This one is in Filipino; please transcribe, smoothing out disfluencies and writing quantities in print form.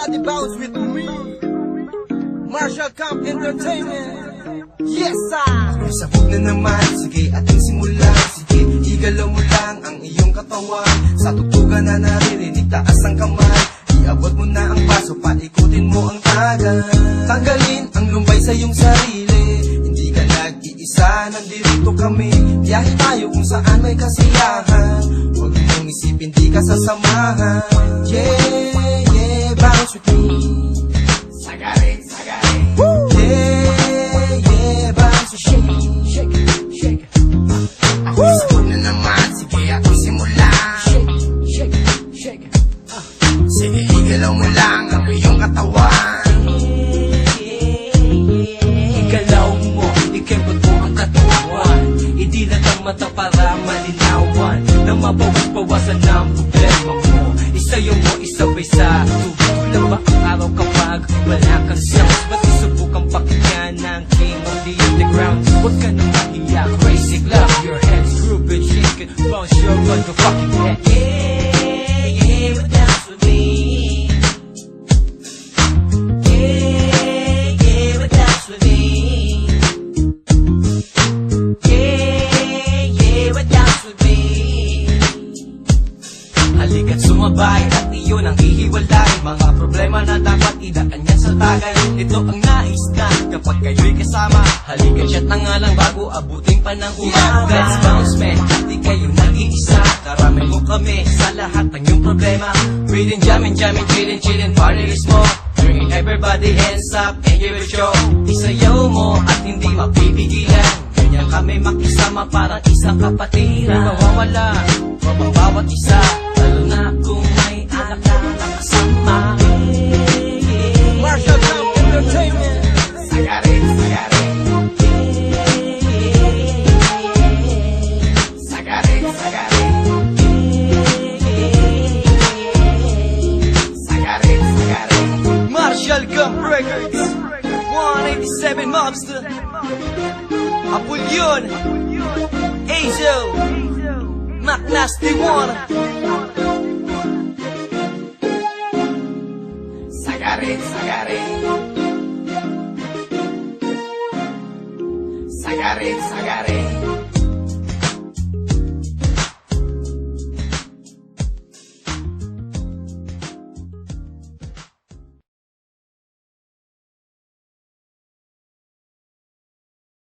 Everybody bounce with me. Marshall Camp Entertainment. Yes, sir. Sabog na naman, sige ating simulan. Sige, igalaw mo lang ang iyong katawan. Sa tugtugan na naririnig, taas ang kamay. Iabot mo na ang paso, paikutin mo ang tagan. Tanggalin ang lumbay sa iyong sarili. Hindi ka nag-iisa, nandirito kami. Biyahe tayo kung saan may kasiyahan. Huwag mong isipin, di ka sasamahan. Yeah, yeah, bounce with me. Sagarin, sagarin. Yeah, yeah, bounce with me. Shake it, shake it. Ako sabog na naman, sige ako'y simula. Shake it, shake it, shake it. Sige, igalaw mo lang ang iyong katawan. Igalaw mo, ikembot mo ang katawan. Idilat ang mata para malinawan. Nang mabawas-bawasan ang problema mo. Isayaw mo, isabay sa tubig. Kulang ba ang araw kapag wala kang sounds? Ba't isubukang pakinggan ng king of the underground? Huwag ka nang mahiya, crazy, clap your hands, groove it, shake it, bounce your motherfucking head. Yeah, yeah, but dance with me. Yeah, yeah, but dance with me. Yeah, yeah, but dance with me. Halika't sumabay at iyon ang hihiwalay. Mga problema na dapat idaan yan sa tagay. Ito ang nais na kapag kayo'y kasama. Halika't chat na nga lang bago abutin pa ng umaga. Let's bounce man, di kayo nag-iisa. Karami mo kami sa lahat ng iyong problema. Reading, jamming, jamming, chillin', chillin', party is more. Bringing everybody hands up and give it a show. Isayaw mo at hindi mapipigilan. Ganyan kami makisama parang isang kapatiran. Di mawawala, wabang bawat isa. Lalo na kung may anak na nakasama. Marshall Camp Entertainment. Sagarin, sagarin. Sagarin, sagarin. Sagarin, sagarin. Marshall Camp Records 187 Mobster Apulyon Angel Mac Nasty One. Sagarin, sagarin. Sagarin, sagarin.